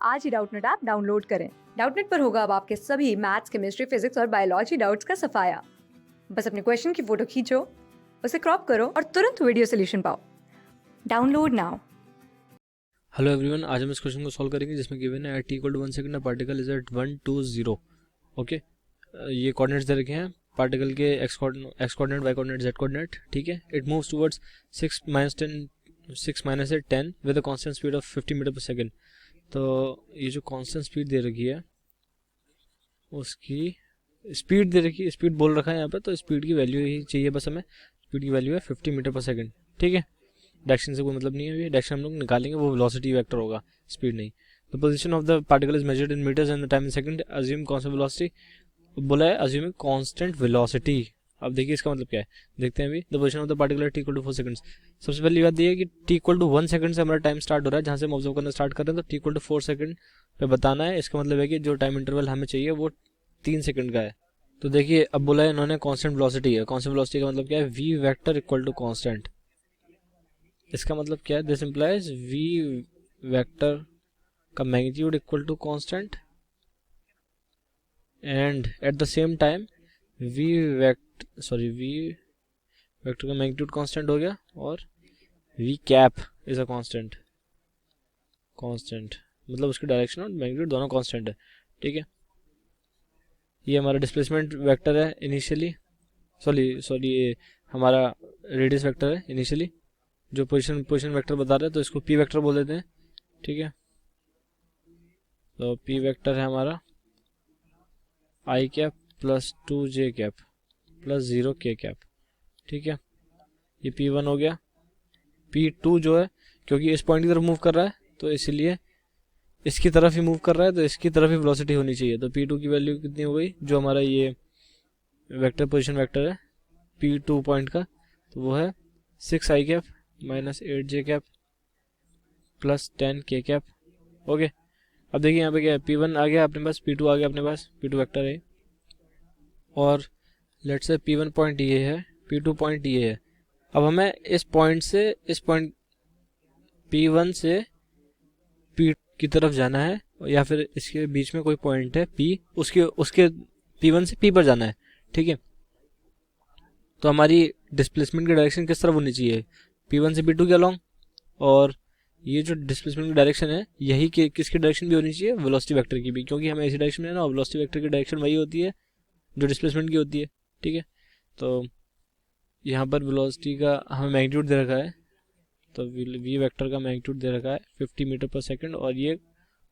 आज ही Doubtnut app download करें। Doubtnut पर होगा अब आपके सभी मैथ्स, केमिस्ट्री, फिजिक्स और बायोलॉजी डाउट्स का सफाया। बस अपने क्वेश्चन की फोटो खींचो, उसे क्रॉप करो और तुरंत वीडियो सोल्यूशन पाओ। Download now. हेलो एवरीवन, आज हम इस क्वेश्चन को सॉल्व करेंगे जिसमें गिवन है t equal to 1 second, particle is at 1 2 0। Okay, ये कोऑर्डिनेट्स दे रखे हैं पार्टिकल के x coordinate, y coordinate, z coordinate. ठीक है, it moves towards 6 minus 10 with a constant speed of 50 metre per second. तो ये जो कांस्टेंट स्पीड दे रखी है उसकी स्पीड दे रखी है, स्पीड बोल रखा है यहाँ पे, तो स्पीड की वैल्यू ही चाहिए बस हमें। स्पीड की वैल्यू है 50 मीटर पर सेकंड। ठीक है, डायरेक्शन से कोई मतलब नहीं है, डायरेक्शन हम लोग निकालेंगे, वो वेलोसिटी वेक्टर होगा, स्पीड नहीं। The position of the particle is measured in metres and the time in second, assume constant velocity. बोला है अज्यूमिंग कांस्टेंट वेलोसिटी। अब देखिए इसका मतलब क्या है, देखते हैं अभी। The position of the particle t equal to 4 seconds. सबसे पहली बात ये है कि t इक्वल टू 1 सेकंड से हमारा टाइम स्टार्ट हो रहा है, जहाँ से हम ऑब्जर्व करना स्टार्ट कर रहे हैं, तो t इक्वल टू 4 सेकंड पे बताना है। इसका मतलब है कि जो टाइम इंटरवल हमें चाहिए वो 3 सेकंड का है। तो देखिए अब बोला है इन्होंने कांस्टेंट वेलोसिटी है। कांस्टेंट वेलोसिटी का मतलब क्या है, v vector equal to constant. इसका मतलब क्या है, दिस इंप्लाइज v वेक्टर का magnitude equal to constant and at the same time v vector का मैग्नीट्यूड कांस्टेंट हो गया और v cap is a constant मतलब उसकी डायरेक्शन और मैग्नीट्यूड दोनों कांस्टेंट है। ठीक है, ये हमारा डिस्प्लेसमेंट वेक्टर है इनिशियली, सॉरी ये हमारा रेडियस वेक्टर है इनिशियली, जो पोजीशन वेक्टर बता रहे हैं, तो इसको p वेक्टर बोल देते हैं। ठीक है, तो p वेक्टर है हमारा i cap plus 2j cap plus 0 k cap. ठीक है, ये p1 हो गया। p2 जो है, क्योंकि इस पॉइंट की तरफ मूव कर रहा है तो इसलिए इसकी तरफ ही मूव कर रहा है, तो इसकी तरफ ही वेलोसिटी होनी चाहिए। तो p2 की वैल्यू कितनी हो गई, जो हमारा ये वेक्टर पोजीशन वेक्टर है p2 पॉइंट का, तो वो है 6i cap minus 8j cap plus 10k cap. Okay, अब देखिए यहाँ पे क्या है, p1 आ गया अपने पास, p2 आ गया अपने पास, p2 वेक्टर है और लेट्स से p1 पॉइंट ये है, p2 पॉइंट ये है। अब हमें इस पॉइंट p1 से p की तरफ जाना है, या फिर इसके बीच में कोई पॉइंट है p, उसके p1 से p पर जाना है। ठीक है, तो हमारी डिस्प्लेसमेंट की डायरेक्शन किस तरफ होनी चाहिए, p1 से p2 के अलोंग, और ये जो डिस्प्लेसमेंट की डायरेक्शन है यही किसकी डायरेक्शन भी होनी चाहिए, वेलोसिटी वेक्टर की भी, क्योंकि हमें इसी डायरेक्शन में है ना, वेलोसिटी वेक्टर की डायरेक्शन वही होती है जो डिस्प्लेसमेंट की होती है। ठीक है, तो यहाँ पर वेलोसिटी का हमें मैग्नीट्यूड दे रखा है, तो v वेक्टर का मैग्नीट्यूड दे रखा है 50 मीटर पर सेकंड, और ये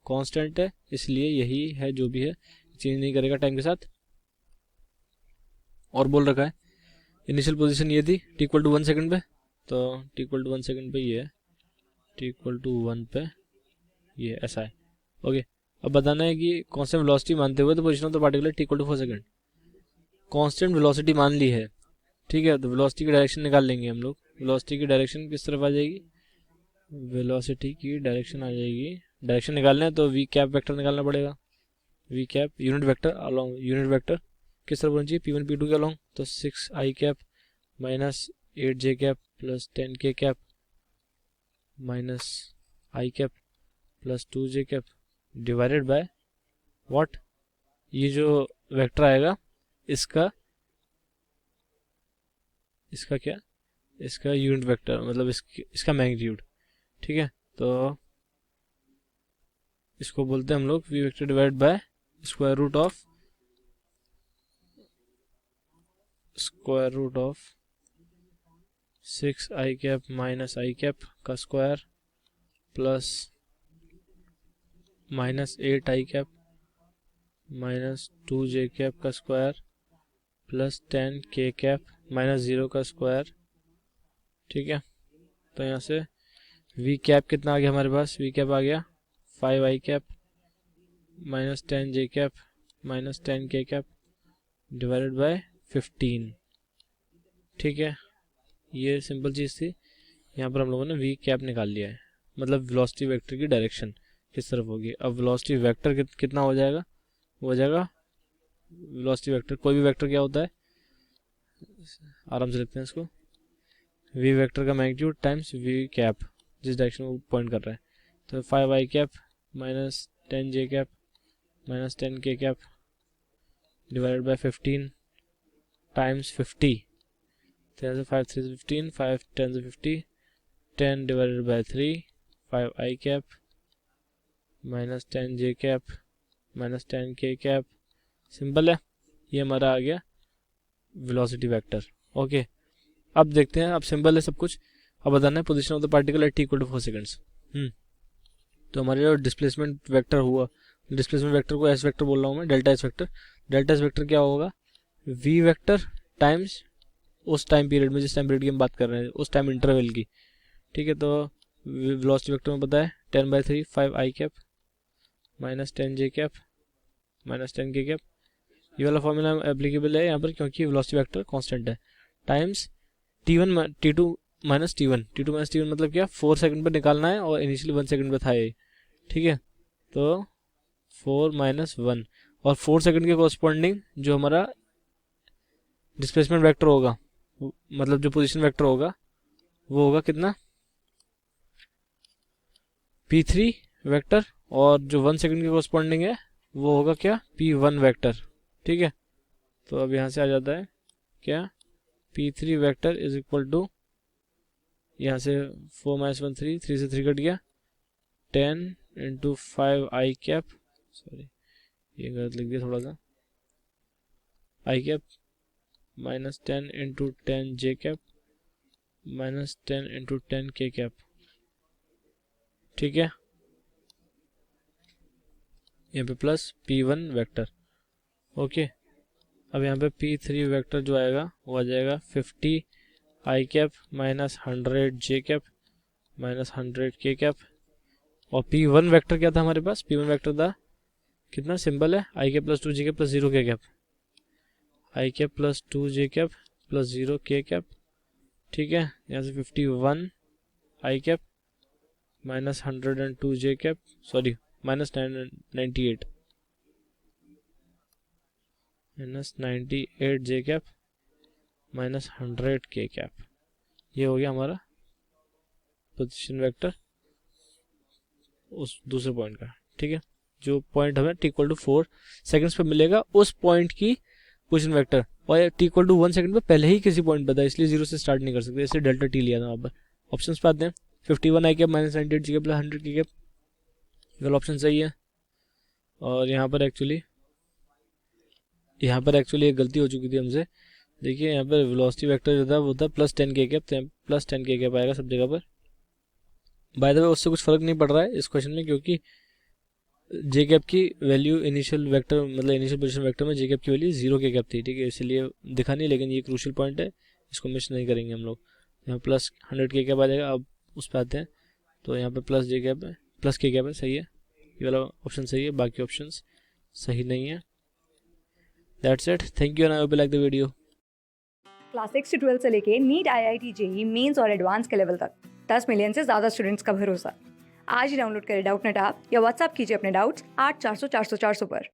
कांस्टेंट है, इसलिए यही है जो भी है, चेंज नहीं करेगा टाइम के साथ। और बोल रखा है इनिशियल पोजीशन ये थी t इक्वल टू 1 सेकंड पे, तो t इक्वल टू 1 सेकंड पे ये है, t इक्वल टू 1 पे ये ऐसा है। ओके, अब बताना है कि कांस्टेंट वेलोसिटी मानते हुए तो position of the particle t equal to 4 second. Constant velocity मान ली है, ठीक है, तो वेलोसिटी की डायरेक्शन निकाल लेंगे हम लोग। वेलोसिटी की डायरेक्शन किस तरफ आ जाएगी, वेलोसिटी की डायरेक्शन आ जाएगी, डायरेक्शन निकालना है तो v कैप वेक्टर निकालना पड़ेगा। v cap unit vector along, unit vector किस तरफ होनी चाहिए, p1 p2 के अलोंग, तो 6i cap minus 8j cap plus 10k cap minus i cap plus 2j cap divided by what, ये जो वेक्टर आएगा इसका क्या, इसका यूनिट वेक्टर मतलब इसका मैग्नीट्यूड। ठीक है, तो इसको बोलते हैं हम लोग v vector divide by square root of 6i cap minus i cap का square plus minus 8i cap minus 2j cap का square plus 10k cap minus 0 का स्क्वायर। ठीक है, तो यहाँ से v कैप कितना आ गया हमारे पास, v कैप आ गया 5i cap minus 10j cap minus 10k cap divided by 15। ठीक है, ये सिंपल चीज़ थी। यहाँ पर हम लोगों ने v कैप निकाल लिया है, मतलब वेलोसिटी वेक्टर की डायरेक्शन किस तरफ होगी। अब वेलोसिटी वेक्टर कितना हो जाएगा, वो हो जाएगा वेलोसिटी वेक्टर, कोई भी वेक्टर क्या होता है, आराम से लिखते हैं इसको, v वेक्टर का मैग्नीट्यूड टाइम्स v कैप, जिस डायरेक्शन में वो पॉइंट कर रहा है, तो 5i cap minus 10 j cap minus 10 k cap divided by 15 times 50. 10 से 5 3 से 15, 5 10 से 50, 10 divided by 3, 5 I cap minus 10 j cap minus 10 k cap. Simple है, ये हमारा आ गया वेलोसिटी वेक्टर. ओके, अब देखते हैं. अब सिंपल है सब कुछ. अब बताना है position of the particle at t equal to 4 seconds. तो हमारे जो डिस्प्लेसमेंट वेक्टर हुआ, डिस्प्लेसमेंट वेक्टर को एस वेक्टर बोल रहा हूँ मैं, delta s vector. Delta s vector क्या होगा? वी वेक्टर टाइम्स उस टाइम पीरियड में, जिस टाइम पीरियड की हम बात कर रहे हैं, उस टाइम इंटरवल की. ठीक है, तो वेलोसिटी वेक्टर में पता है 10/3 5 I cap minus 10 j cap minus 10 k cap. ये वाला फॉर्मूला एप्लीकेबल है यहाँ पर क्योंकि वेलोसिटी वेक्टर कांस्टेंट है. Times t2 minus t1. t2 minus t1 मतलब क्या? 4 सेकंड पर निकालना है और इनिशियली 1 सेकंड पे था ये. ठीक है, तो 4 माइनस 1 और 4 सेकंड के कोरस्पॉन्डिंग जो हमारा डिस्प्लेसमेंट वेक्टर होगा, मतलब जो पोजीशन वेक्टर होगा, वो होगा कितना? p3 vector. और जो 1 सेकंड के कोरस्पॉन्डिंग है वो होगा क्या? p1 vector. ठीक है, तो अब यहाँ से आ जाता है क्या? p3 vector is equal to, यहाँ से 4 माइनस 1 3, 3 से 3 कट गया, 10 इंटू 5 I कैप, सॉरी ये गलत लिख दिया थोड़ा सा, I cap minus 10 into 10 j cap minus 10 into 10 k cap. ठीक है, यहाँ पे प्लस p1 वेक्टर. ओके, अब यहाँ पे p3 वेक्टर जो आएगा वो आ जाएगा 50 I cap minus 100 j cap minus 100 k cap. और p1 वेक्टर क्या था हमारे पास? p1 वेक्टर था कितना? सिंपल है, I cap plus 2 j cap plus 0 k cap. I cap plus 2 j cap plus 0 k cap. ठीक है, यहाँ से 51 I cap minus 102 j cap, sorry minus 98 minus 98 j cap minus 100 k cap. ये हो गया हमारा पोजीशन वेक्टर उस दूसरे पॉइंट का. ठीक है, जो पॉइंट हमें t इक्वल टू 4 सेकेंड्स पे मिलेगा, उस पॉइंट की पोजीशन वेक्टर. और t इक्वल टू 1 सेकंड पे पहले ही किसी पॉइंट पे था, इसलिए 0 से स्टार्ट नहीं कर सकते, इसलिए डेल्टा t लिया था वहाँ पर. ऑप्शन पे आते हैं. 51 I cap minus 98 j cap plus 100 k cap, ये ऑप्शन सही है. और यहाँ पर एक्चुअली एक गलती हो चुकी थी हमसे. देखिए यहाँ पर वेलोसिटी वेक्टर जो था वो था plus 10 k cap, plus 10 k cap आएगा सब जगह पर. बाय द वे उससे कुछ फर्क नहीं पड़ रहा है इस क्वेश्चन में, क्योंकि जे कैप की वैल्यू इनिशियल वेक्टर, मतलब इनिशियल पोजीशन वेक्टर में जे कैप की वैल्यू 0 k कैप थी. ठीक है, इसलिए दिखा नहीं, लेकिन ये क्रूशियल पॉइंट है, इसको मिस नहीं करेंगे हम लोग. यहाँ प्लस 100 k कैप आ जाएगा. अब उस पर आते हैं, तो यहाँ पे प्लस जे कैप है, प्लस k कैप है. सही है, ये वाला ऑप्शन सही है, बाकी ऑप्शन सही नहीं है. That's it, thank you and I hope you like the video. Class 6 से 12 से लेके नीट IIT JEE मेंस और एडवांस के लेवल तक 10 मिलियन से ज़्यादा स्टूडेंट्स का भरोसा. आज ही डाउनलोड करें डाउटनेट ऐप या व्हाट्सएप कीजिए अपने डाउट्स 8400 400 400 पर.